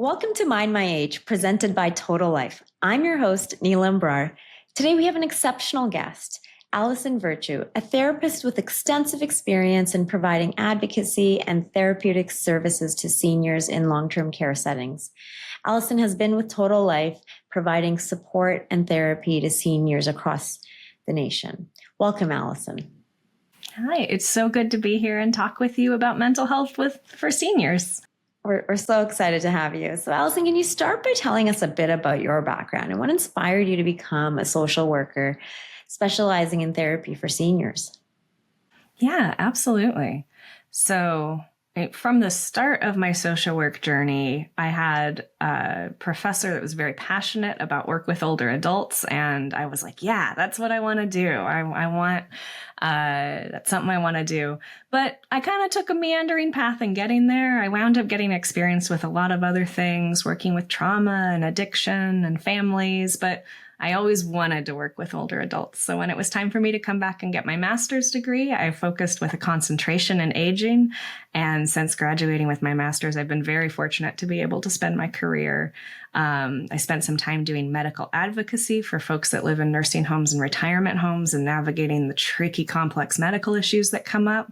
Welcome to Mind My Age, presented by Total Life. I'm your host, Neela Mbrar. Today we have an exceptional guest, Allison Virtue, a therapist with extensive experience in providing advocacy and therapeutic services to seniors in long-term care settings. Allison has been with Total Life, providing support and therapy to seniors across the nation. Welcome, Allison. Hi, it's so good to be here and talk with you about mental health for seniors. We're so excited to have you. So, Allison, can you start by telling us a bit about your background and what inspired you to become a social worker specializing in therapy for seniors? Yeah, absolutely. So, from the start of my social work journey, I had a professor that was very passionate about work with older adults. And I was like, yeah, that's what I want to do. That's something I want to do. But I kind of took a meandering path in getting there. I wound up getting experience with a lot of other things, working with trauma and addiction and families. But I always wanted to work with older adults. So when it was time for me to come back and get my master's degree, I focused with a concentration in aging. And since graduating with my master's, I've been very fortunate to be able to spend my career. I spent some time doing medical advocacy for folks that live in nursing homes and retirement homes and navigating the tricky, complex medical issues that come up.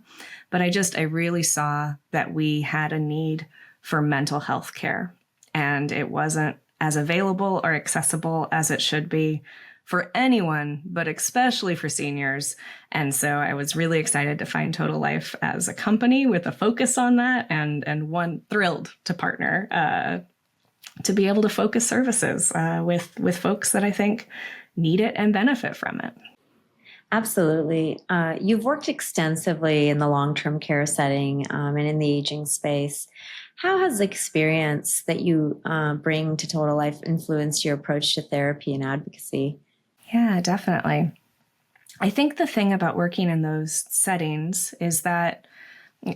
But I really saw that we had a need for mental health care, and it wasn't as available or accessible as it should be for anyone, but especially for seniors. And so I was really excited to find Total Life as a company with a focus on that, and one thrilled to partner to be able to focus services with folks that I think need it and benefit from it. Absolutely. You've worked extensively in the long-term care setting and in the aging space. How has the experience that you bring to Total Life influenced your approach to therapy and advocacy? Yeah, definitely. I think the thing about working in those settings is that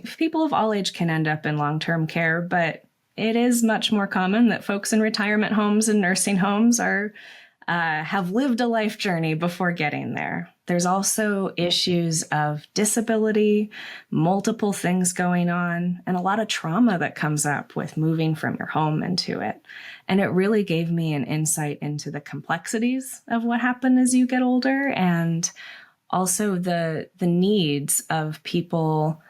people of all age can end up in long-term care, but it is much more common that folks in retirement homes and nursing homes have lived a life journey before getting there. There's also issues of disability, multiple things going on, and a lot of trauma that comes up with moving from your home into it. And it really gave me an insight into the complexities of what happened as you get older, and also the needs of people.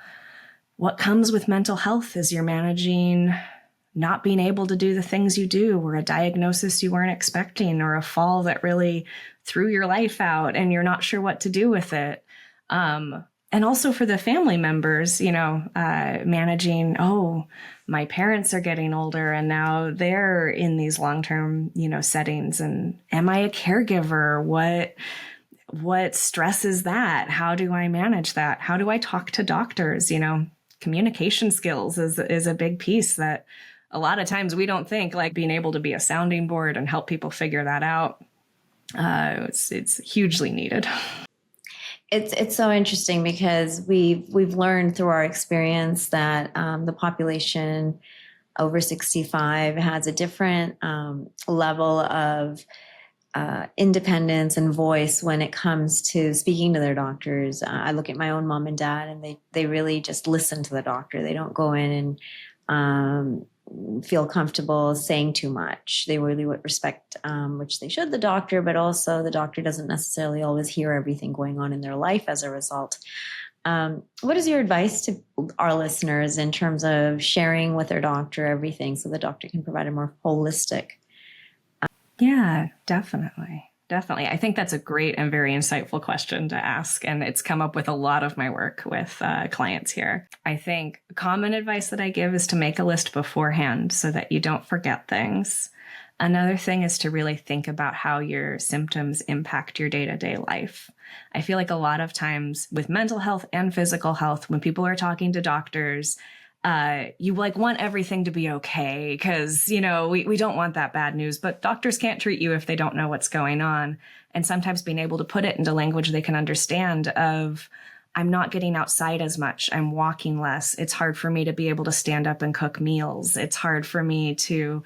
What comes with mental health is you're managing not being able to do the things you do, or a diagnosis you weren't expecting, or a fall that really threw your life out and you're not sure what to do with it. And also for the family members, managing, my parents are getting older and now they're in these long-term, settings. And am I a caregiver? What stress is that? How do I manage that? How do I talk to doctors? Communication skills is a big piece that a lot of times we don't think, like being able to be a sounding board and help people figure that out. It's hugely needed. It's so interesting because we've learned through our experience that the population over 65 has a different level of independence and voice when it comes to speaking to their doctors. I look at my own mom and dad, and they really just listen to the doctor. They don't go in and feel comfortable saying too much. They really would respect, which they should, the doctor, but also the doctor doesn't necessarily always hear everything going on in their life as a result. What is your advice to our listeners in terms of sharing with their doctor everything so the doctor can provide a more holistic? Yeah, definitely. Definitely. I think that's a great and very insightful question to ask. And it's come up with a lot of my work with clients here. I think common advice that I give is to make a list beforehand so that you don't forget things. Another thing is to really think about how your symptoms impact your day-to-day life. I feel like a lot of times with mental health and physical health, when people are talking to doctors, you want everything to be okay because, we don't want that bad news, but doctors can't treat you if they don't know what's going on. And sometimes being able to put it into language they can understand of, I'm not getting outside as much. I'm walking less. It's hard for me to be able to stand up and cook meals. It's hard for me to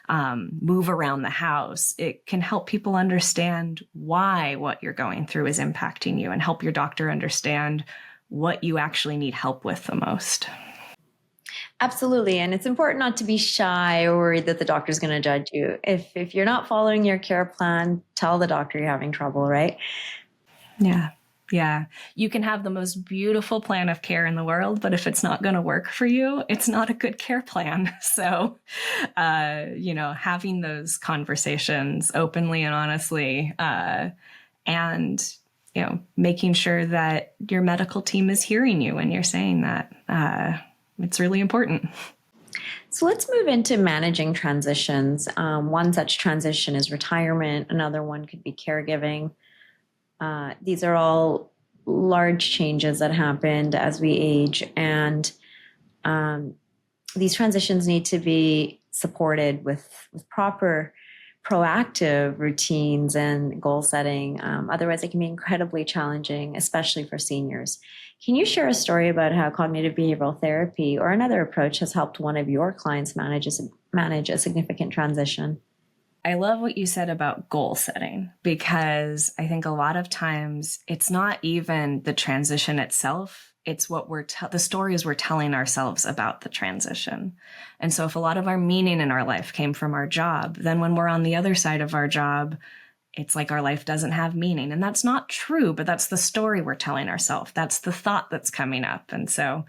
move around the house. It can help people understand why what you're going through is impacting you and help your doctor understand what you actually need help with the most. Absolutely. And it's important not to be shy or worried that the doctor's going to judge you. If you're not following your care plan, tell the doctor you're having trouble, right? Yeah. Yeah. You can have the most beautiful plan of care in the world, but if it's not going to work for you, it's not a good care plan. So, having those conversations openly and honestly, and, making sure that your medical team is hearing you when you're saying that, it's really important. So let's move into managing transitions. One such transition is retirement. Another one could be caregiving. These are all large changes that happened as we age, and these transitions need to be supported with proper proactive routines and goal setting. Otherwise, it can be incredibly challenging, especially for seniors. Can you share a story about how cognitive behavioral therapy or another approach has helped one of your clients manage a significant transition? I love what you said about goal setting, because I think a lot of times it's not even the transition itself. It's what the stories we're telling ourselves about the transition. And so if a lot of our meaning in our life came from our job, then when we're on the other side of our job, it's like our life doesn't have meaning. And that's not true, but that's the story we're telling ourselves. That's the thought that's coming up. And so,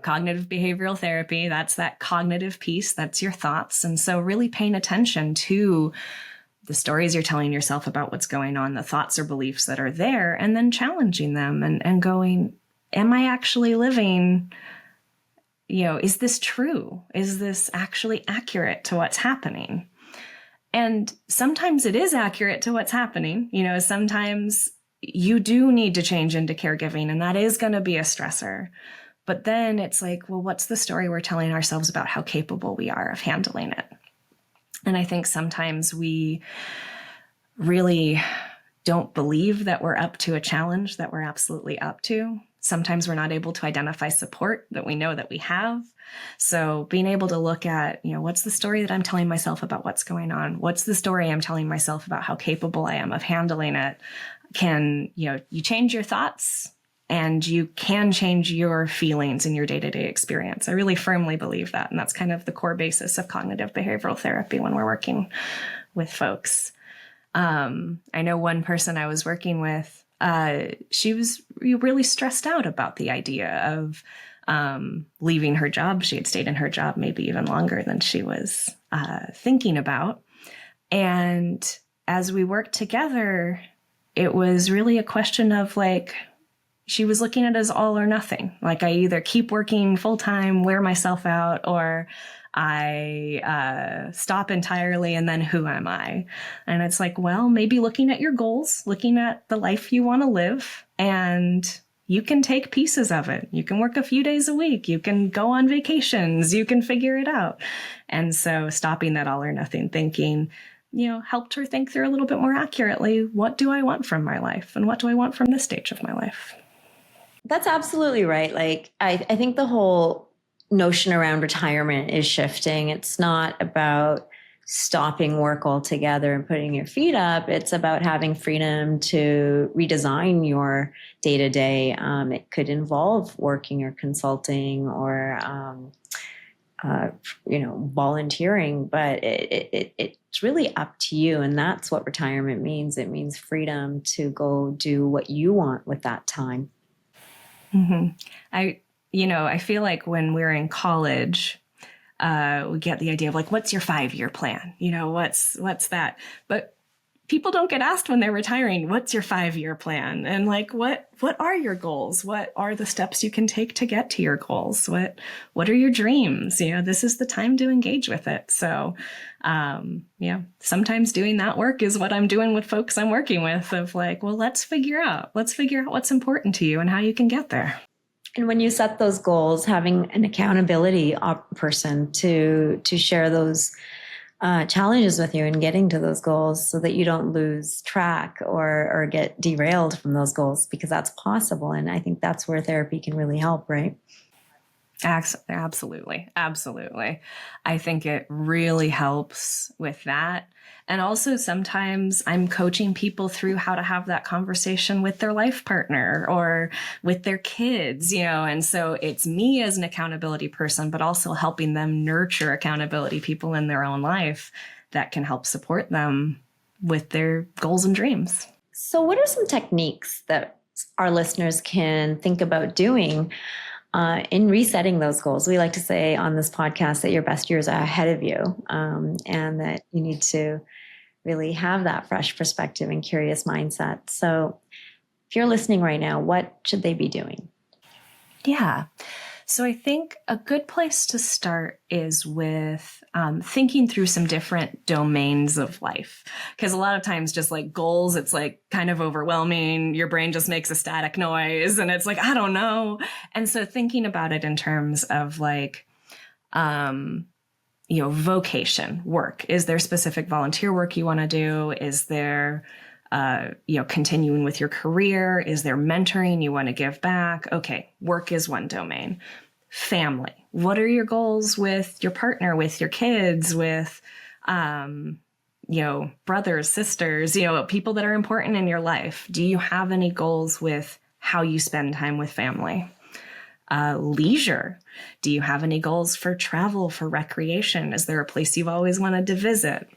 cognitive behavioral therapy, that's that cognitive piece, that's your thoughts. And so really paying attention to the stories you're telling yourself about what's going on, the thoughts or beliefs that are there, and then challenging them and going, am I actually living, is this true? Is this actually accurate to what's happening? And sometimes it is accurate to what's happening. Sometimes you do need to change into caregiving, and that is going to be a stressor. But then it's like, well, what's the story we're telling ourselves about how capable we are of handling it? And I think sometimes we really don't believe that we're up to a challenge that we're absolutely up to. Sometimes we're not able to identify support that we know that we have. So being able to look at, what's the story that I'm telling myself about what's going on? What's the story I'm telling myself about how capable I am of handling it? Can, you change your thoughts, and you can change your feelings in your day-to-day experience. I really firmly believe that. And that's kind of the core basis of cognitive behavioral therapy when we're working with folks. I know one person I was working with, she was really stressed out about the idea of leaving her job. She had stayed in her job maybe even longer than she was thinking about. And as we worked together, it was really a question of she was looking at it as all or nothing. Like, I either keep working full time, wear myself out, or I stop entirely, and then who am I? And it's like, well, maybe looking at your goals, looking at the life you want to live, and you can take pieces of it. You can work a few days a week. You can go on vacations. You can figure it out. And so stopping that all or nothing thinking, helped her think through a little bit more accurately, what do I want from my life? And what do I want from this stage of my life? That's absolutely right. I think the whole notion around retirement is shifting. It's not about stopping work altogether and putting your feet up. It's about having freedom to redesign your day to day. It could involve working or consulting or, volunteering, but it's really up to you. And that's what retirement means. It means freedom to go do what you want with that time. Mm-hmm. I feel like when we're in college, we get the idea of what's your 5-year plan? What's that? But people don't get asked when they're retiring, what's your 5-year plan? And what are your goals? What are the steps you can take to get to your goals? What are your dreams? This is the time to engage with it. So, sometimes doing that work is what I'm doing with folks I'm working with of let's figure out what's important to you and how you can get there. And when you set those goals, having an accountability person to share those challenges with you and getting to those goals so that you don't lose track or get derailed from those goals, because that's possible. And I think that's where therapy can really help, right? Absolutely. Absolutely. I think it really helps with that. And also, sometimes I'm coaching people through how to have that conversation with their life partner or with their kids, and so it's me as an accountability person, but also helping them nurture accountability people in their own life that can help support them with their goals and dreams. So, what are some techniques that our listeners can think about doing in resetting those goals? We like to say on this podcast that your best years are ahead of you, and that you need to really have that fresh perspective and curious mindset. So, if you're listening right now, what should they be doing? Yeah. So I think a good place to start is with thinking through some different domains of life. Because a lot of times, just like goals, it's like kind of overwhelming. Your brain just makes a static noise and it's like, I don't know. And so thinking about it in terms of like, vocation, work. Is there specific volunteer work you want to do? Is there continuing with your career? Is there mentoring you want to give back? Okay, work is one domain. Family. What are your goals with your partner, with your kids, with, brothers, sisters, people that are important in your life? Do you have any goals with how you spend time with family? Leisure. Do you have any goals for travel, for recreation? Is there a place you've always wanted to visit?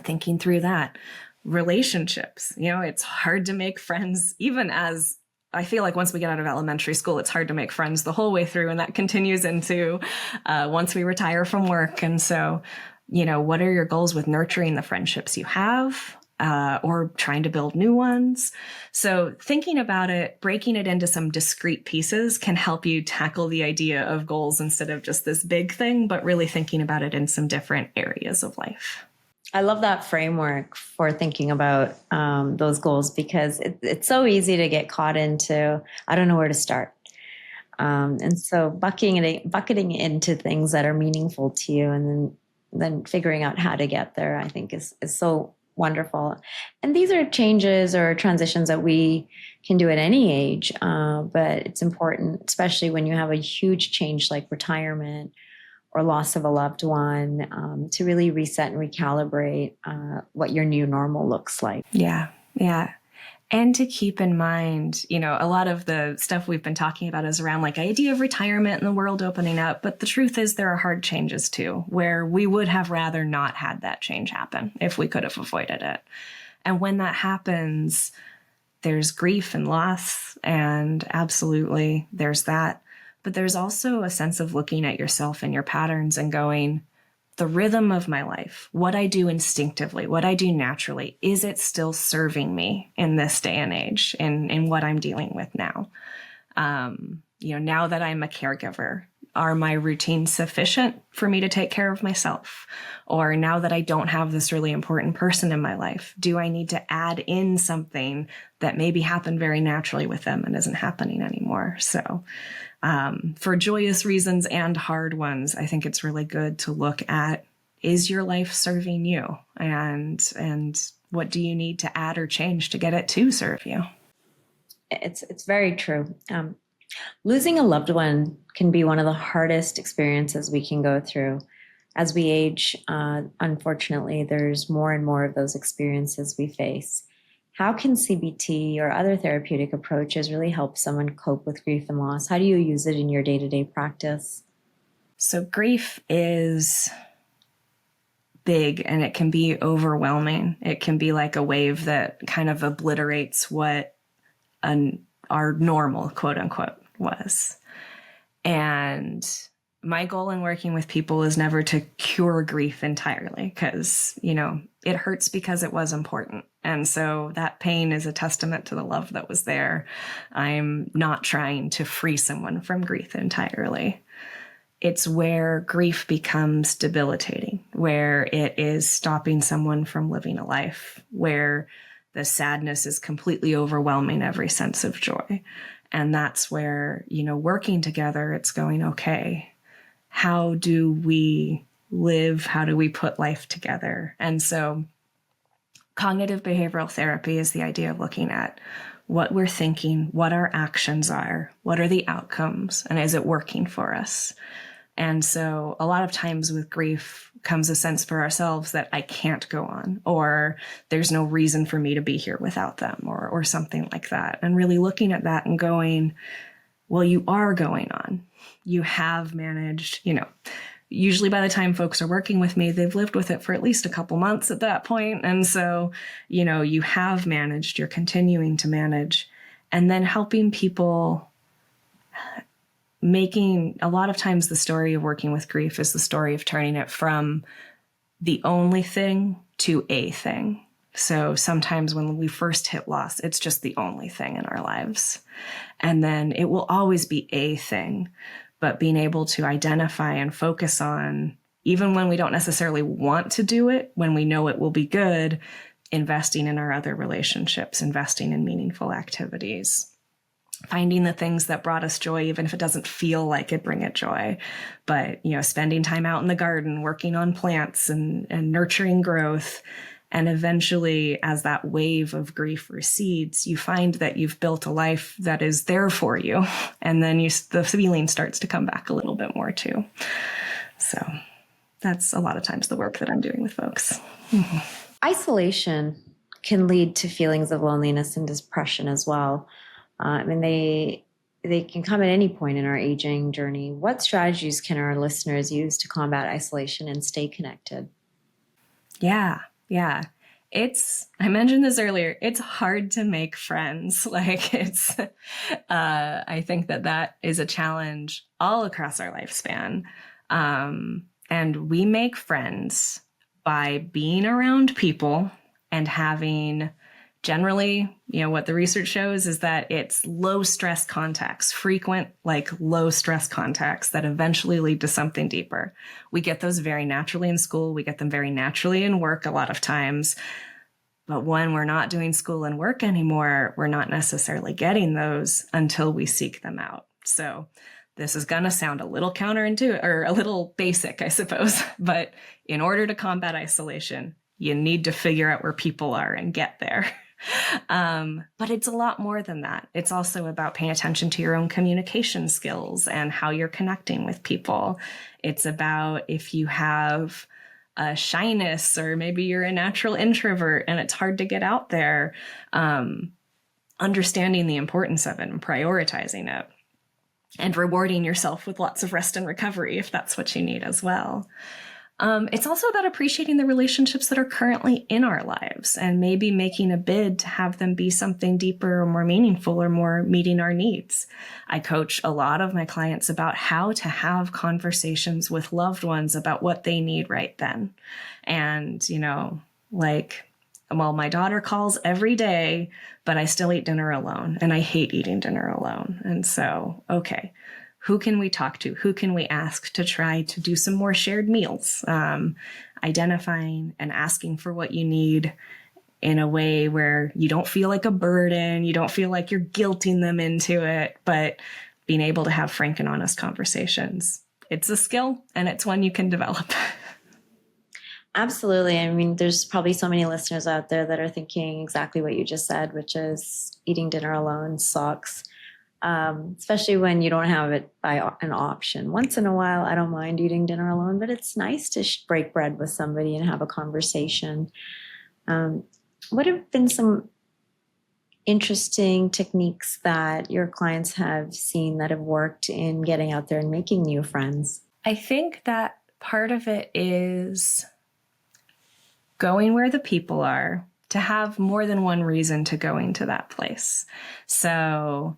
Thinking through that. Relationships. It's hard to make friends, even as I feel like once we get out of elementary school, it's hard to make friends the whole way through. And that continues into once we retire from work. And so, what are your goals with nurturing the friendships you have or trying to build new ones? So thinking about it, breaking it into some discrete pieces can help you tackle the idea of goals instead of just this big thing, but really thinking about it in some different areas of life. I love that framework for thinking about those goals, because it's so easy to get caught into, I don't know where to start. And so bucketing it into things that are meaningful to you, and then figuring out how to get there, I think is so wonderful. And these are changes or transitions that we can do at any age, but it's important, especially when you have a huge change like retirement or loss of a loved one, to really reset and recalibrate what your new normal looks like. Yeah, yeah. And to keep in mind, a lot of the stuff we've been talking about is around like idea of retirement and the world opening up. But the truth is there are hard changes too, where we would have rather not had that change happen if we could have avoided it. And when that happens, there's grief and loss, and absolutely there's that. But there's also a sense of looking at yourself and your patterns and going, the rhythm of my life, what I do instinctively, what I do naturally, is it still serving me in this day and age, in what I'm dealing with now? Now that I'm a caregiver, are my routines sufficient for me to take care of myself? Or now that I don't have this really important person in my life, do I need to add in something that maybe happened very naturally with them and isn't happening anymore? So for joyous reasons and hard ones, I think it's really good to look at, is your life serving you? And what do you need to add or change to get it to serve you? It's very true. Losing a loved one can be one of the hardest experiences we can go through. As we age, unfortunately, there's more and more of those experiences we face. How can CBT or other therapeutic approaches really help someone cope with grief and loss? How do you use it in your day-to-day practice? So grief is big and it can be overwhelming. It can be like a wave that kind of obliterates what our normal, quote unquote, was. And my goal in working with people is never to cure grief entirely, because, it hurts because it was important. And so that pain is a testament to the love that was there. I'm not trying to free someone from grief entirely. It's where grief becomes debilitating, where it is stopping someone from living a life, where the sadness is completely overwhelming every sense of joy. And that's where, working together, it's going, okay, how do we live? How do we put life together? And so Cognitive behavioral therapy is the idea of looking at what we're thinking, what our actions are, what are the outcomes, and is it working for us? And so a lot of times with grief comes a sense for ourselves that I can't go on, or there's no reason for me to be here without them, or something like that. And really looking at that and going, well, you are going on. You have managed, usually by the time folks are working with me, they've lived with it for at least a couple months at that point. And so, you have managed, you're continuing to manage, and then helping people, making a lot of times the story of working with grief is the story of turning it from the only thing to a thing. So sometimes when we first hit loss, it's just the only thing in our lives. And then it will always be a thing. But being able to identify and focus on, even when we don't necessarily want to do it, when we know it will be good, investing in our other relationships, investing in meaningful activities, finding the things that brought us joy, even if it doesn't feel like it bring it joy. But, spending time out in the garden, working on plants and nurturing growth. And eventually, as that wave of grief recedes, you find that you've built a life that is there for you. And then the feeling starts to come back a little bit more too. So that's a lot of times the work that I'm doing with folks. Mm-hmm. Isolation can lead to feelings of loneliness and depression as well. They can come at any point in our aging journey. What strategies can our listeners use to combat isolation and stay connected? Yeah. I mentioned this earlier. It's hard to make friends. I think that is a challenge all across our lifespan. And we make friends by being around people and having generally, what the research shows is that it's low stress contacts, frequent, low stress contacts that eventually lead to something deeper. We get those very naturally in school. We get them very naturally in work a lot of times. But when we're not doing school and work anymore, we're not necessarily getting those until we seek them out. So this is going to sound a little counterintuitive or a little basic, I suppose. But in order to combat isolation, you need to figure out where people are and get there. But it's a lot more than that. It's also about paying attention to your own communication skills and how you're connecting with people. It's about if you have a shyness or maybe you're a natural introvert and it's hard to get out there, understanding the importance of it and prioritizing it and rewarding yourself with lots of rest and recovery if that's what you need as well. It's also about appreciating the relationships that are currently in our lives and maybe making a bid to have them be something deeper or more meaningful or more meeting our needs. I coach a lot of my clients about how to have conversations with loved ones about what they need right then. And, my daughter calls every day, but I still eat dinner alone and I hate eating dinner alone. And so, okay. Who can we talk to? Who can we ask to try to do some more shared meals? Identifying and asking for what you need in a way where you don't feel like a burden, you don't feel like you're guilting them into it, but being able to have frank and honest conversations. It's a skill and it's one you can develop. Absolutely. There's probably so many listeners out there that are thinking exactly what you just said, which is eating dinner alone sucks. Especially when you don't have it by an option. Once in a while, I don't mind eating dinner alone, but it's nice to break bread with somebody and have a conversation. What have been some interesting techniques that your clients have seen that have worked in getting out there and making new friends? I think that part of it is going where the people are, to have more than one reason to going to that place. So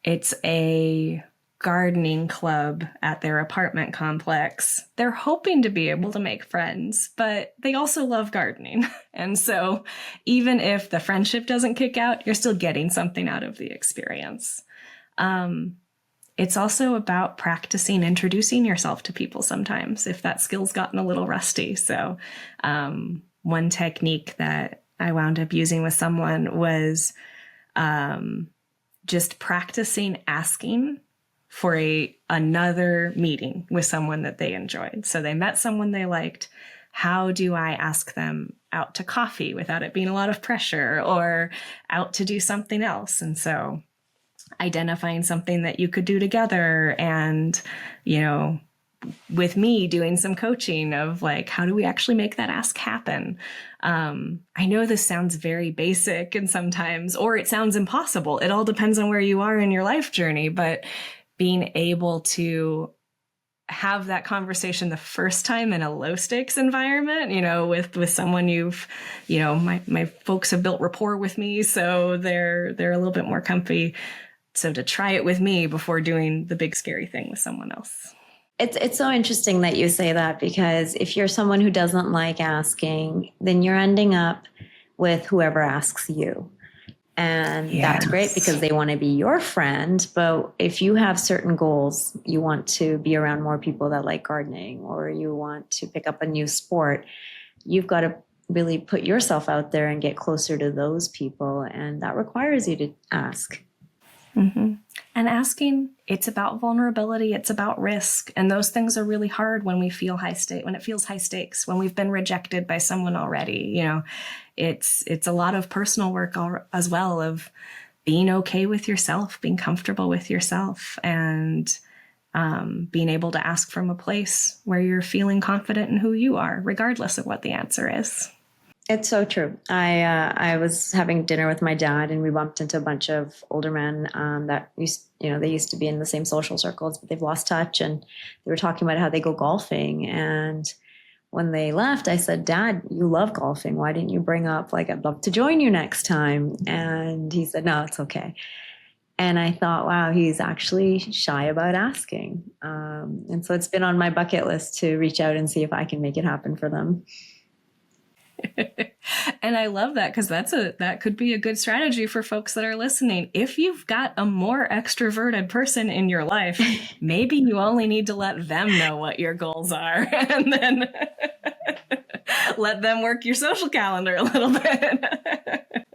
it's a gardening club at their apartment complex. They're hoping to be able to make friends, but they also love gardening. And so even if the friendship doesn't kick out, you're still getting something out of the experience. It's also about practicing introducing yourself to people sometimes if that skill's gotten a little rusty. So one technique that I wound up using with someone was just practicing asking for another meeting with someone that they enjoyed. So they met someone they liked. How do I ask them out to coffee without it being a lot of pressure, or out to do something else. And so identifying something that you could do together, and, you know, with me doing some coaching of like, how do we actually make that ask happen? I know this sounds very basic and sometimes, or it sounds impossible. It all depends on where you are in your life journey, but being able to have that conversation the first time in a low stakes environment, you know, with someone you've, you know, my folks have built rapport with me, so they're a little bit more comfy. So to try it with me before doing the big scary thing with someone else. It's so interesting that you say that, because if you're someone who doesn't like asking, then you're ending up with whoever asks you. And that's great because they want to be your friend. But if you have certain goals, you want to be around more people that like gardening, or you want to pick up a new sport, you've got to really put yourself out there and get closer to those people. And that requires you to ask. Mm-hmm. And asking, it's about vulnerability, it's about risk. And those things are really hard when we feel when it feels high stakes, when we've been rejected by someone already. You know, it's a lot of personal work as well, of being okay with yourself, being comfortable with yourself, and being able to ask from a place where you're feeling confident in who you are, regardless of what the answer is. It's so true. I was having dinner with my dad, and we bumped into a bunch of older men that they used to be in the same social circles, but they've lost touch. And they were talking about how they go golfing. And when they left, I said, "Dad, you love golfing. Why didn't you bring up, like, I'd love to join you next time?" And he said, "No, it's okay." And I thought, wow, he's actually shy about asking. And so it's been on my bucket list to reach out and see if I can make it happen for them. And I love that, because that could be a good strategy for folks that are listening. If you've got a more extroverted person in your life, maybe you only need to let them know what your goals are, and then let them work your social calendar a little bit.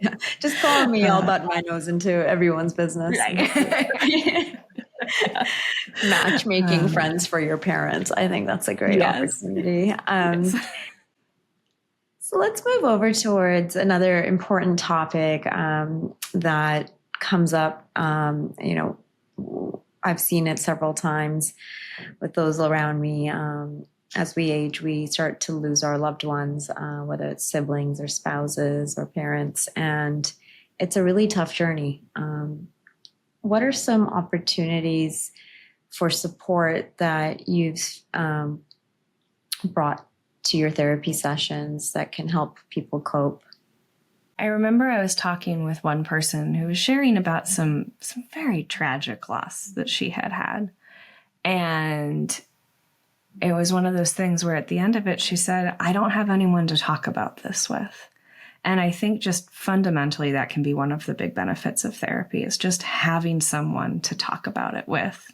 Yeah, just call me. I'll butt my nose into everyone's business. Right. Matchmaking friends for your parents. I think that's a great opportunity. Yes. So let's move over towards another important topic that comes up. I've seen it several times with those around me. As we age, we start to lose our loved ones, whether it's siblings or spouses or parents, and it's a really tough journey. What are some opportunities for support that you've brought to your therapy sessions that can help people cope? I remember I was talking with one person who was sharing about some very tragic loss that she had. And it was one of those things where at the end of it, she said, "I don't have anyone to talk about this with." And I think just fundamentally that can be one of the big benefits of therapy, is just having someone to talk about it with.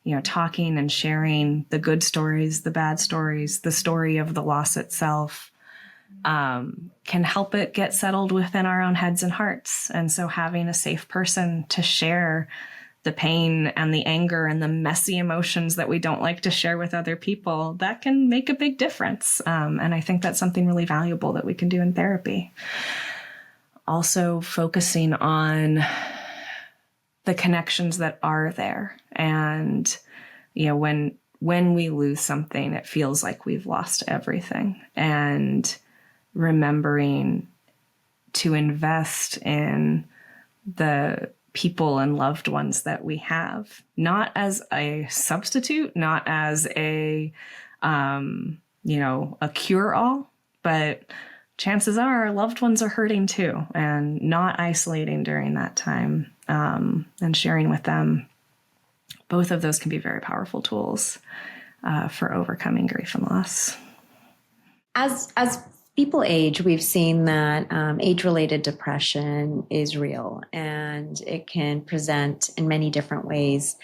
You know, talking and sharing the good stories, the bad stories, the story of the loss itself, can help it get settled within our own heads and hearts. And so having a safe person to share the pain and the anger and the messy emotions that we don't like to share with other people, that can make a big difference. And I think that's something really valuable that we can do in therapy. Also focusing on the connections that are there. And, you know, when we lose something, it feels like we've lost everything. And remembering to invest in the people and loved ones that we have, not as a substitute, not as a cure-all, but chances are our loved ones are hurting too, and not isolating during that time, and sharing with them. Both of those can be very powerful tools for overcoming grief and loss. As people age, we've seen that age-related depression is real, and it can present in many different ways.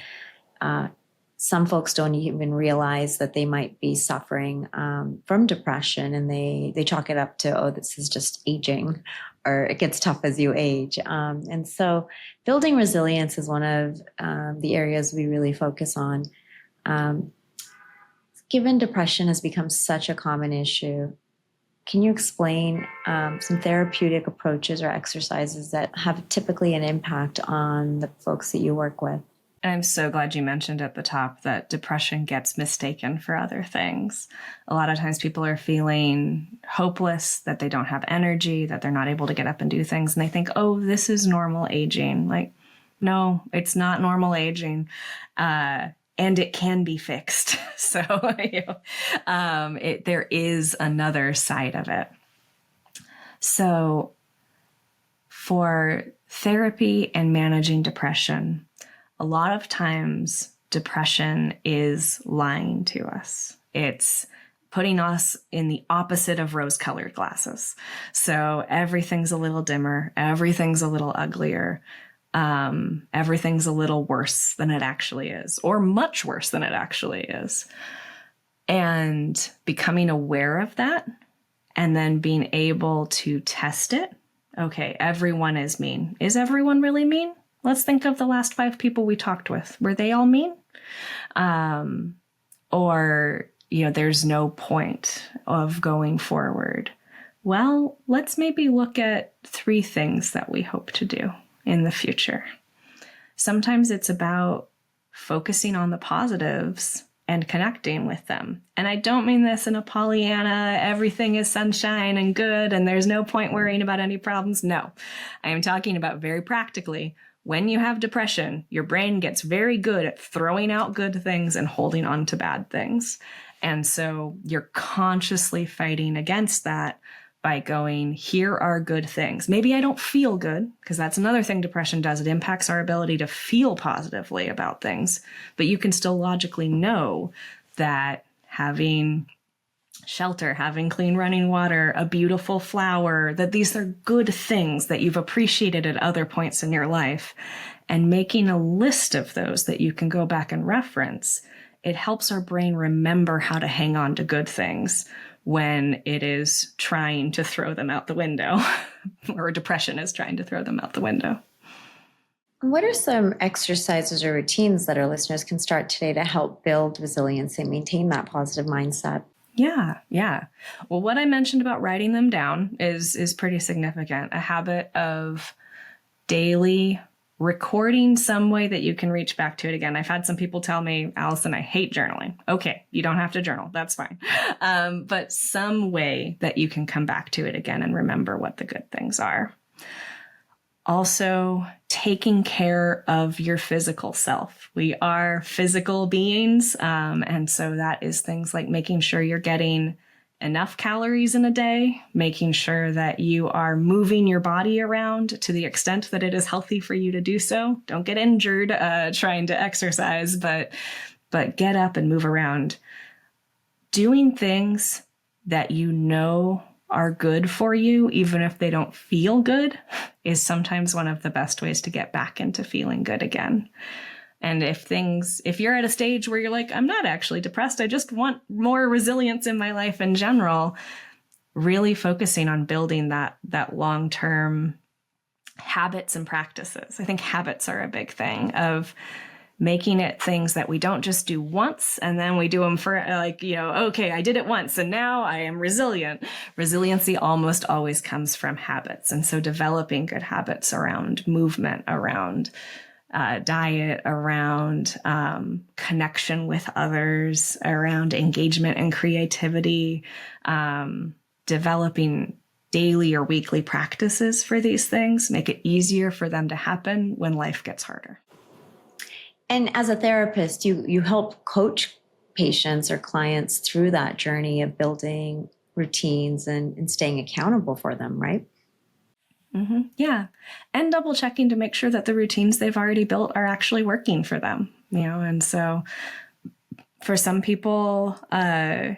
Some folks don't even realize that they might be suffering from depression, and they chalk it up to, oh, this is just aging, or it gets tough as you age. And so building resilience is one of the areas we really focus on. Given depression has become such a common issue, Can you explain some therapeutic approaches or exercises that have typically an impact on the folks that you work with? And I'm so glad you mentioned at the top that depression gets mistaken for other things. A lot of times people are feeling hopeless, that they don't have energy, that they're not able to get up and do things. And they think, oh, this is normal aging. Like, no, it's not normal aging. And it can be fixed. So there is another side of it. So for therapy and managing depression, a lot of times depression is lying to us. It's putting us in the opposite of rose-colored glasses. So everything's a little dimmer, everything's a little uglier, everything's a little worse than it actually is, or much worse than it actually is. And becoming aware of that and then being able to test it. Okay, everyone is mean. Is everyone really mean? Let's think of the last 5 people we talked with. Were they all mean? Or, there's no point of going forward. Well, let's maybe look at 3 things that we hope to do in the future. Sometimes it's about focusing on the positives and connecting with them. And I don't mean this in a Pollyanna, everything is sunshine and good and there's no point worrying about any problems. No, I am talking about very practically. When you have depression, your brain gets very good at throwing out good things and holding on to bad things. And so you're consciously fighting against that by going, here are good things. Maybe I don't feel good, because that's another thing depression does. It impacts our ability to feel positively about things. But you can still logically know that having shelter, having clean running water, a beautiful flower, that these are good things that you've appreciated at other points in your life. And making a list of those that you can go back and reference, it helps our brain remember how to hang on to good things when it is trying to throw them out the window, or depression is trying to throw them out the window. What are some exercises or routines that our listeners can start today to help build resilience and maintain that positive mindset? Yeah. Well, what I mentioned about writing them down is pretty significant. A habit of daily recording some way that you can reach back to it again. I've had some people tell me, Allison, I hate journaling. Okay, you don't have to journal. That's fine. But some way that you can come back to it again and remember what the good things are. Also, taking care of your physical self. We are physical beings. And so that is things like making sure you're getting enough calories in a day, making sure that you are moving your body around to the extent that it is healthy for you to do so. Don't get injured trying to exercise, but get up and move around. Doing things that you know are good for you, even if they don't feel good, is sometimes one of the best ways to get back into feeling good again. And if you're at a stage where you're like, I'm not actually depressed, I just want more resilience in my life in general, really focusing on building that long-term habits and practices. I think habits are a big thing of making it things that we don't just do once and then we do them for okay, I did it once and now I am resilient. Resiliency almost always comes from habits. And so developing good habits around movement, around diet, around connection with others, around engagement and creativity, developing daily or weekly practices for these things, make it easier for them to happen when life gets harder. And as a therapist, you help coach patients or clients through that journey of building routines and staying accountable for them, right? Mm-hmm. Yeah. And double checking to make sure that the routines they've already built are actually working for them, and so for some people, going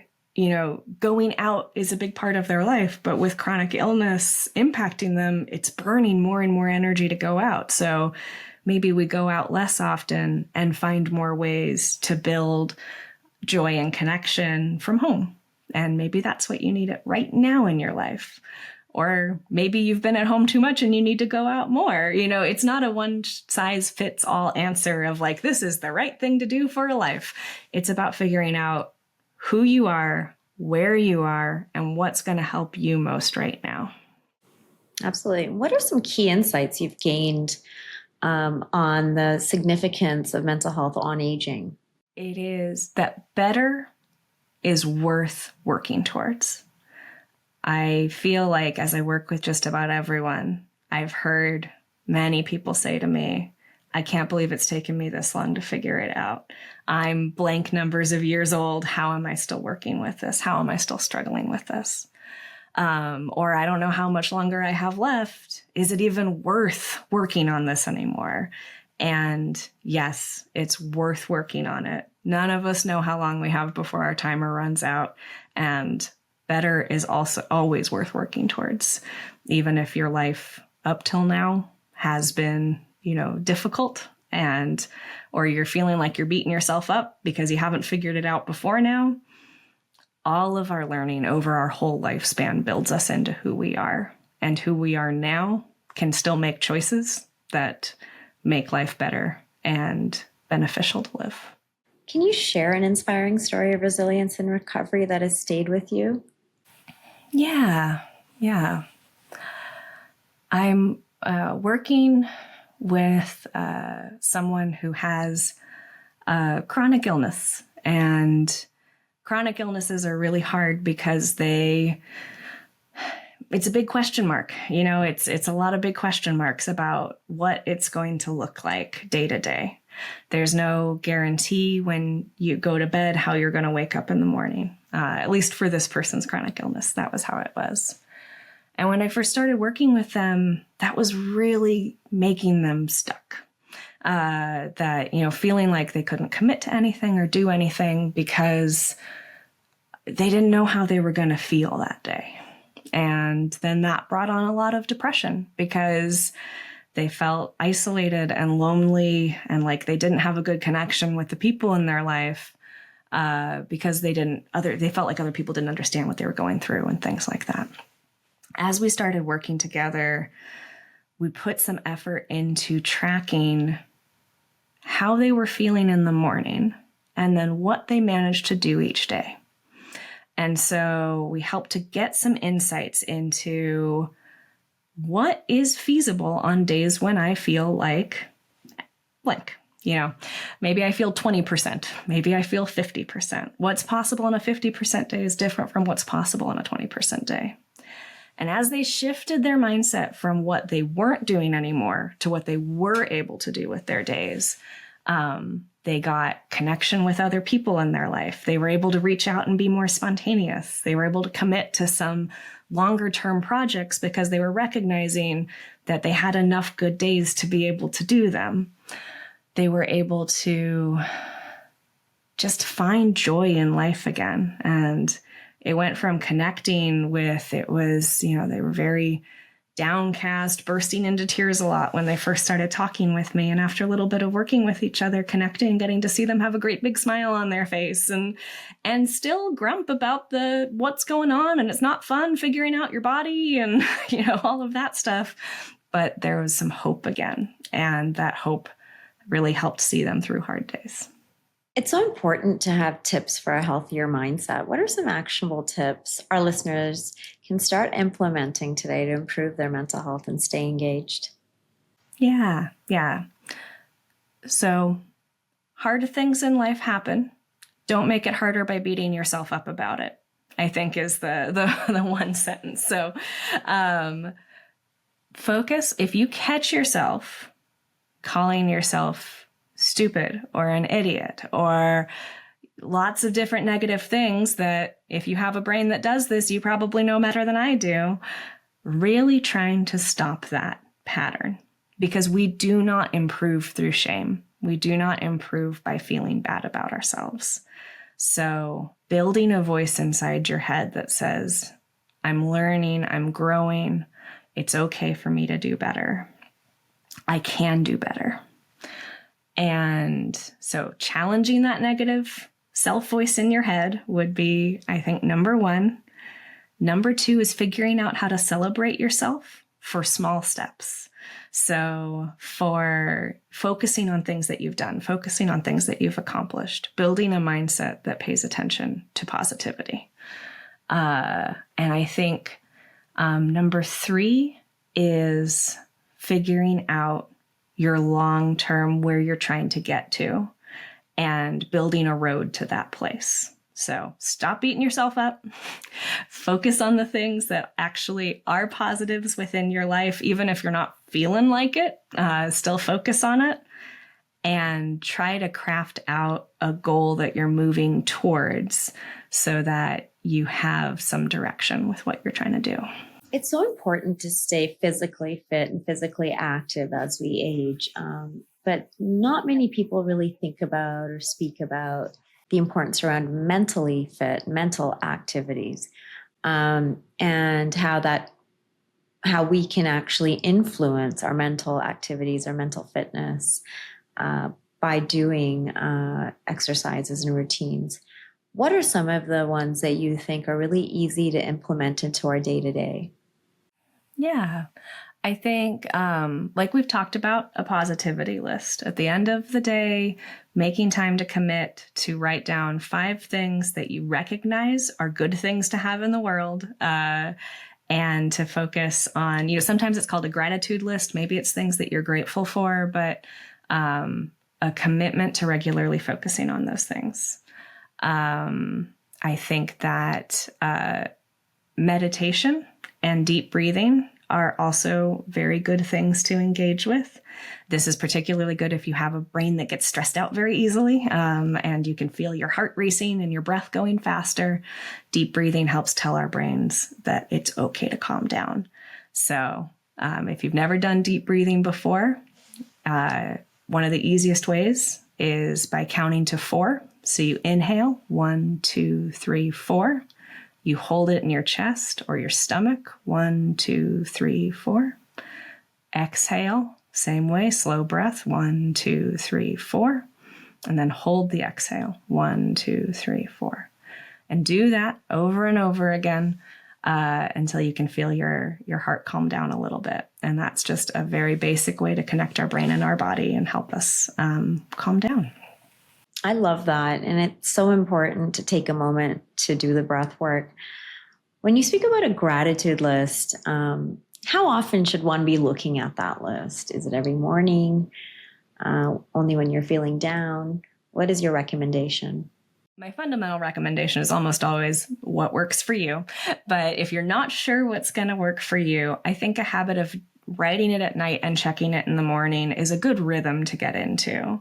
out is a big part of their life, but with chronic illness impacting them, it's burning more and more energy to go out. So maybe we go out less often and find more ways to build joy and connection from home. And maybe that's what you need right now in your life. Or maybe you've been at home too much and you need to go out more. It's not a one size fits all answer of like, this is the right thing to do for a life. It's about figuring out who you are, where you are and what's going to help you most right now. Absolutely. What are some key insights you've gained on the significance of mental health on aging? It is that better is worth working towards. I feel like as I work with just about everyone, I've heard many people say to me, I can't believe it's taken me this long to figure it out. I'm blank numbers of years old. How am I still working with this? How am I still struggling with this? Or I don't know how much longer I have left. Is it even worth working on this anymore? And yes, it's worth working on it. None of us know how long we have before our timer runs out. And better is also always worth working towards, even if your life up till now has been, difficult or you're feeling like you're beating yourself up because you haven't figured it out before now. All of our learning over our whole lifespan builds us into who we are, and who we are now can still make choices that make life better and beneficial to live. Can you share an inspiring story of resilience and recovery that has stayed with you? Yeah. I'm working with someone who has chronic illness, and chronic illnesses are really hard because it's a big question mark. It's a lot of big question marks about what it's going to look like day to day. There's no guarantee when you go to bed how you're going to wake up in the morning. At least for this person's chronic illness, that was how it was. And when I first started working with them, that was really making them stuck. Feeling like they couldn't commit to anything or do anything because they didn't know how they were going to feel that day. And then that brought on a lot of depression because they felt isolated and lonely and like they didn't have a good connection with the people in their life because they felt like other people didn't understand what they were going through and things like that. As we started working together, we put some effort into tracking how they were feeling in the morning and then what they managed to do each day. And so we helped to get some insights into what is feasible on days when I feel like blank. Maybe I feel 20%, maybe I feel 50%. What's possible on a 50% day is different from what's possible on a 20% day. And as they shifted their mindset from what they weren't doing anymore to what they were able to do with their days, they got connection with other people in their life. They were able to reach out and be more spontaneous. They were able to commit to some longer term projects because they were recognizing that they had enough good days to be able to do them. They were able to just find joy in life again. And it went from connecting with, they were very downcast, bursting into tears a lot when they first started talking with me. And after a little bit of working with each other, connecting, getting to see them have a great big smile on their face and still grump about what's going on. And it's not fun figuring out your body and, all of that stuff. But there was some hope again. And that hope really helped see them through hard days. It's so important to have tips for a healthier mindset. What are some actionable tips our listeners can start implementing today to improve their mental health and stay engaged? Yeah. So hard things in life happen. Don't make it harder by beating yourself up about it, I think is the one sentence. So focus. If you catch yourself calling yourself stupid or an idiot or lots of different negative things that if you have a brain that does this, you probably know better than I do, really trying to stop that pattern because we do not improve through shame. We do not improve by feeling bad about ourselves. So building a voice inside your head that says, I'm learning, I'm growing, it's okay for me to do better. I can do better. And so challenging that negative self-voice in your head would be, I think, number one. Number two is figuring out how to celebrate yourself for small steps. So for focusing on things that you've done, focusing on things that you've accomplished, building a mindset that pays attention to positivity. And I think number 3 is figuring out your long-term where you're trying to get to and building a road to that place. So stop beating yourself up. Focus on the things that actually are positives within your life, even if you're not feeling like it. Still focus on it and try to craft out a goal that you're moving towards so that you have some direction with what you're trying to do. It's so important to stay physically fit and physically active as we age. But not many people really think about or speak about the importance around mentally fit, mental activities, and how we can actually influence our mental activities, our mental fitness, by doing exercises and routines. What are some of the ones that you think are really easy to implement into our day-to-day? Yeah, I think, like we've talked about, a positivity list. At the end of the day, making time to commit to write down 5 things that you recognize are good things to have in the world. And to focus on, sometimes it's called a gratitude list. Maybe it's things that you're grateful for, but a commitment to regularly focusing on those things. I think that meditation and deep breathing are also very good things to engage with. This is particularly good if you have a brain that gets stressed out very easily, and you can feel your heart racing and your breath going faster. Deep breathing helps tell our brains that it's okay to calm down. So if you've never done deep breathing before, one of the easiest ways is by counting to 4. So you inhale, 1, 2, 3, 4. You hold it in your chest or your stomach, 1, 2, 3, 4. Exhale, same way, slow breath, 1, 2, 3, 4. And then hold the exhale, 1, 2, 3, 4. And do that over and over again until you can feel your heart calm down a little bit. And that's just a very basic way to connect our brain and our body and help us calm down. I love that. And it's so important to take a moment to do the breath work. When you speak about a gratitude list, how often should one be looking at that list? Is it every morning? Only when you're feeling down? What is your recommendation? My fundamental recommendation is almost always what works for you. But if you're not sure what's going to work for you, I think a habit of writing it at night and checking it in the morning is a good rhythm to get into.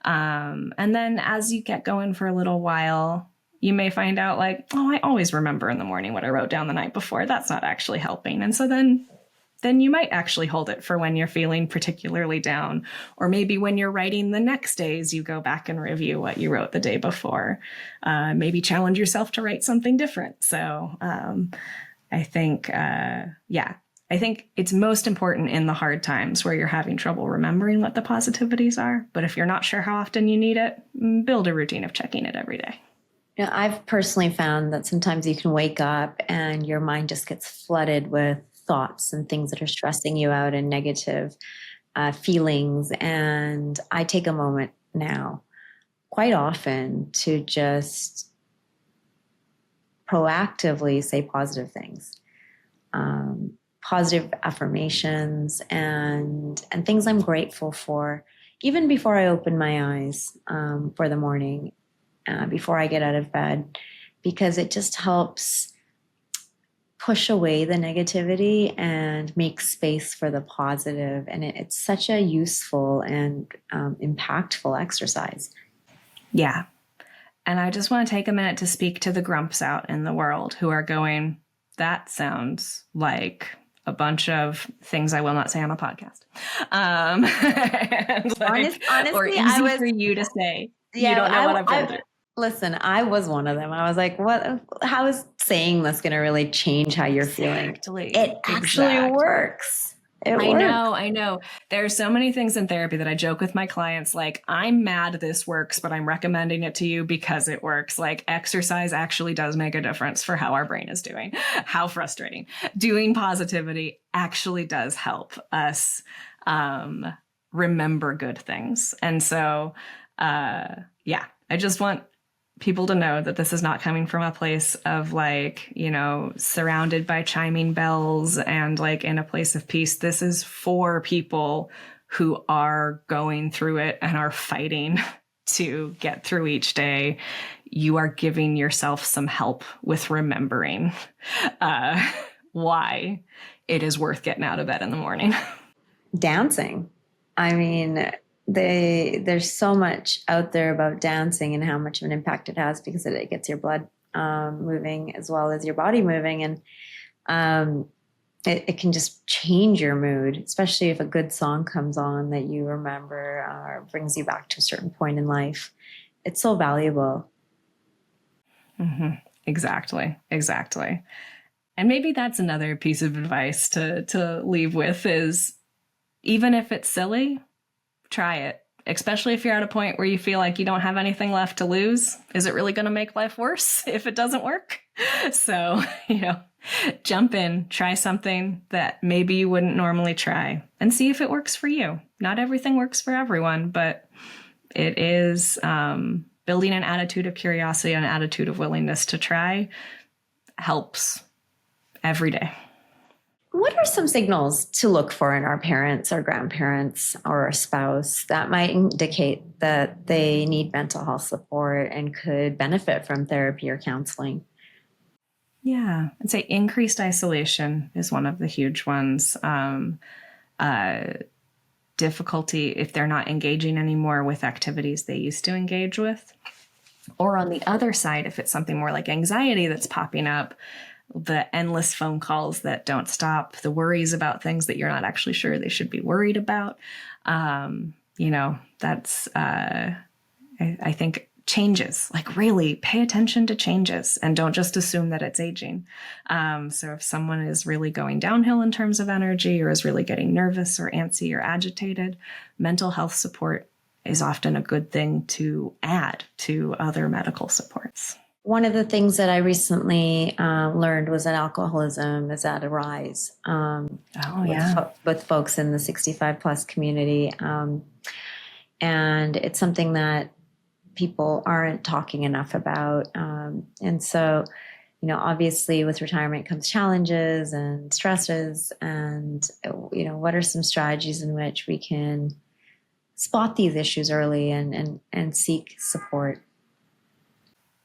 And then as you get going for a little while, you may find out like, oh, I always remember in the morning what I wrote down the night before. That's not actually helping. And so then you might actually hold it for when you're feeling particularly down. Or maybe when you're writing the next days, you go back and review what you wrote the day before. Maybe challenge yourself to write something different. So I think, I think it's most important in the hard times where you're having trouble remembering what the positivities are. But if you're not sure how often you need it, build a routine of checking it every day. Yeah, I've personally found that sometimes you can wake up and your mind just gets flooded with thoughts and things that are stressing you out and negative feelings. And I take a moment now, quite often, to just proactively say positive things. Positive affirmations and things I'm grateful for, even before I open my eyes for the morning, before I get out of bed, because it just helps push away the negativity and make space for the positive. And it's such a useful and impactful exercise. Yeah. And I just want to take a minute to speak to the grumps out in the world who are going, that sounds like a bunch of things I will not say on a podcast. And like, Honestly, or easy for you to say. Yeah, you don't know what I've been through. Listen, I was one of them. I was like, how is saying this going to really change how you're feeling? It actually works. I know. There are so many things in therapy that I joke with my clients, like, I'm mad this works, but I'm recommending it to you because it works. Like, exercise actually does make a difference for how our brain is doing. How frustrating. Doing positivity actually does help us remember good things. And so, I just want people to know that this is not coming from a place of like, surrounded by chiming bells and like in a place of peace. This is for people who are going through it and are fighting to get through each day. You are giving yourself some help with remembering why it is worth getting out of bed in the morning. Dancing. I mean, there's so much out there about dancing and how much of an impact it has because it gets your blood moving as well as your body moving. And it can just change your mood, especially if a good song comes on that you remember or brings you back to a certain point in life. It's so valuable. Mm-hmm. Exactly. And maybe that's another piece of advice to leave with is even if it's silly, try it. Especially if you're at a point where you feel like you don't have anything left to lose. Is it really going to make life worse if it doesn't work? So, jump in, try something that maybe you wouldn't normally try and see if it works for you. Not everything works for everyone, but it is building an attitude of curiosity and an attitude of willingness to try helps every day. What are some signals to look for in our parents or grandparents or a spouse that might indicate that they need mental health support and could benefit from therapy or counseling? Yeah, I'd say increased isolation is one of the huge ones. Difficulty if they're not engaging anymore with activities they used to engage with. Or on the other side, if it's something more like anxiety that's popping up, the endless phone calls that don't stop, the worries about things that you're not actually sure they should be worried about. That's, I think, changes. Like really pay attention to changes and don't just assume that it's aging. So if someone is really going downhill in terms of energy or is really getting nervous or antsy or agitated, mental health support is often a good thing to add to other medical supports. One of the things that I recently learned was that alcoholism is at a rise with folks in the 65 plus community. And it's something that people aren't talking enough about. And so, obviously with retirement comes challenges and stresses. And, what are some strategies in which we can spot these issues early and seek support?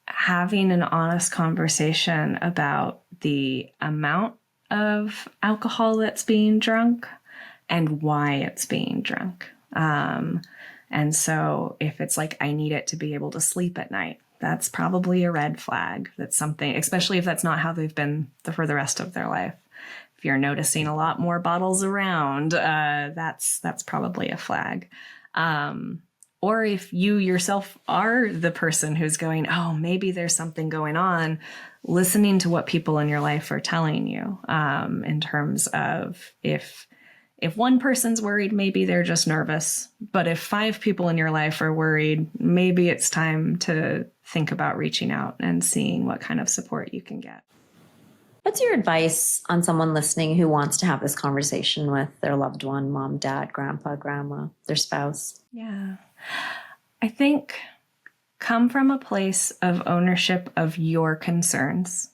Having an honest conversation about the amount of alcohol that's being drunk and why it's being drunk. And so if it's like, I need it to be able to sleep at night, that's probably a red flag. That's something, especially if that's not how they've been for the rest of their life. If you're noticing a lot more bottles around, that's probably a flag. Or if you yourself are the person who's going, oh, maybe there's something going on, listening to what people in your life are telling you in terms of if one person's worried, maybe they're just nervous. But if 5 people in your life are worried, maybe it's time to think about reaching out and seeing what kind of support you can get. What's your advice on someone listening who wants to have this conversation with their loved one, mom, dad, grandpa, grandma, their spouse? Yeah. I think come from a place of ownership of your concerns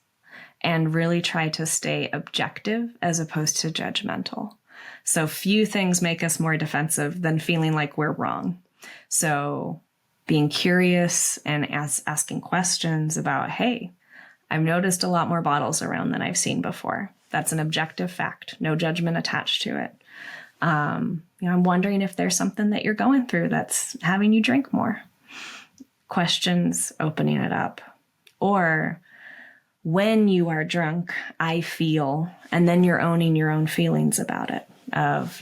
and really try to stay objective as opposed to judgmental. So few things make us more defensive than feeling like we're wrong. So being curious and asking questions about, hey, I've noticed a lot more bottles around than I've seen before. That's an objective fact, no judgment attached to it. I'm wondering if there's something that you're going through that's having you drink more. Questions, opening it up. Or when you are drunk, I feel, and then you're owning your own feelings about it. Of,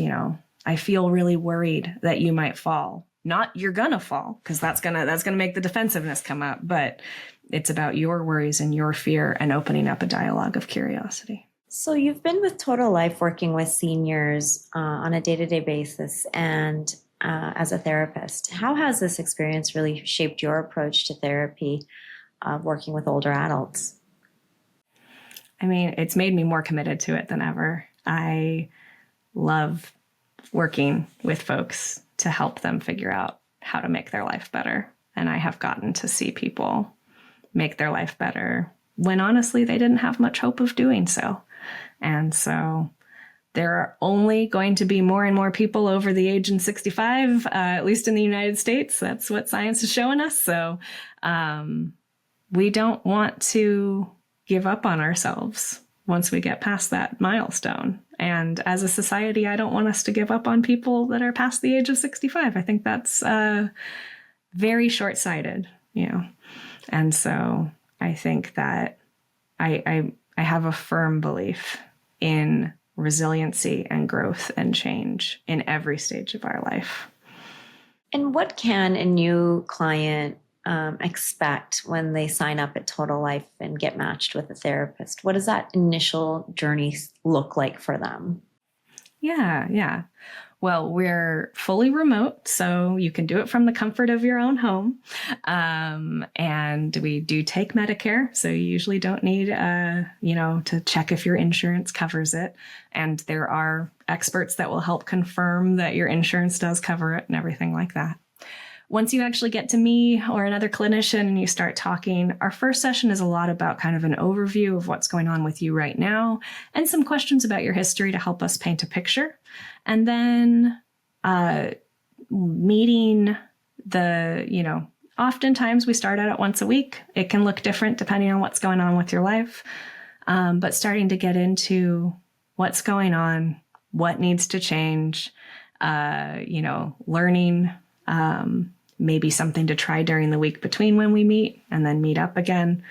I feel really worried that you might fall. Not you're gonna fall, because that's gonna make the defensiveness come up, but it's about your worries and your fear and opening up a dialogue of curiosity. So you've been with Total Life working with seniors on a day-to-day basis and as a therapist. How has this experience really shaped your approach to therapy, working with older adults? I mean, it's made me more committed to it than ever. I love working with folks to help them figure out how to make their life better. And I have gotten to see people make their life better when honestly they didn't have much hope of doing so. And so there are only going to be more and more people over the age of 65, at least in the United States. That's what science is showing us. So we don't want to give up on ourselves once we get past that milestone. And as a society, I don't want us to give up on people that are past the age of 65. I think that's very short-sighted, And so I think that I have a firm belief in resiliency and growth and change in every stage of our life. And what can a new client expect when they sign up at Total Life and get matched with a therapist? What does that initial journey look like for them? Yeah. Well, we're fully remote, so you can do it from the comfort of your own home. And we do take Medicare, so you usually don't need, to check if your insurance covers it. And there are experts that will help confirm that your insurance does cover it and everything like that. Once you actually get to me or another clinician and you start talking, our first session is a lot about kind of an overview of what's going on with you right now and some questions about your history to help us paint a picture. And then meeting oftentimes we start out at once a week. It can look different depending on what's going on with your life. But starting to get into what's going on, what needs to change, learning, maybe something to try during the week between when we meet and then meet up again.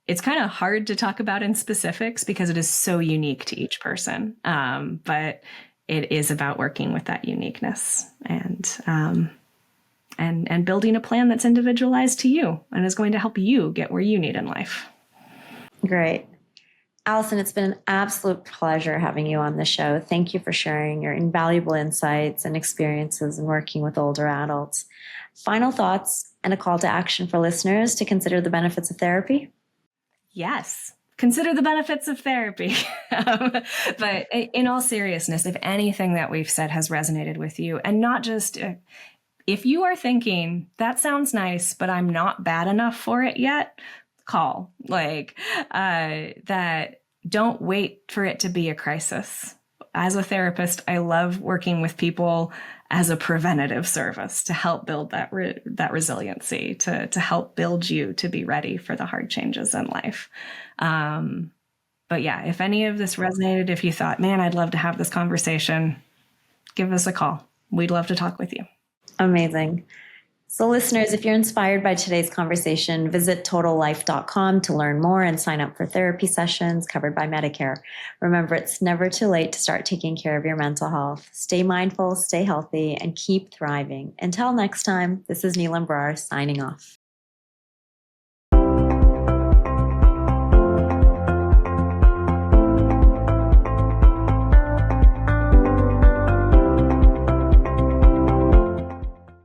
It's kind of hard to talk about in specifics because it is so unique to each person. But it is about working with that uniqueness and building a plan that's individualized to you and is going to help you get where you need in life. Great. Allison, it's been an absolute pleasure having you on the show. Thank you for sharing your invaluable insights and experiences in working with older adults. Final thoughts and a call to action for listeners to consider the benefits of therapy? Yes. Consider the benefits of therapy. But in all seriousness, if anything that we've said has resonated with you, and not just if you are thinking, that sounds nice, but I'm not bad enough for it yet, call. That don't wait for it to be a crisis. As a therapist, I love working with people as a preventative service to help build that resiliency, to help build you to be ready for the hard changes in life. But yeah, if any of this resonated, if you thought, man, I'd love to have this conversation, give us a call. We'd love to talk with you. Amazing. So listeners, if you're inspired by today's conversation, visit totallife.com to learn more and sign up for therapy sessions covered by Medicare. Remember, it's never too late to start taking care of your mental health. Stay mindful, stay healthy, and keep thriving. Until next time, this is Neelam Brar signing off.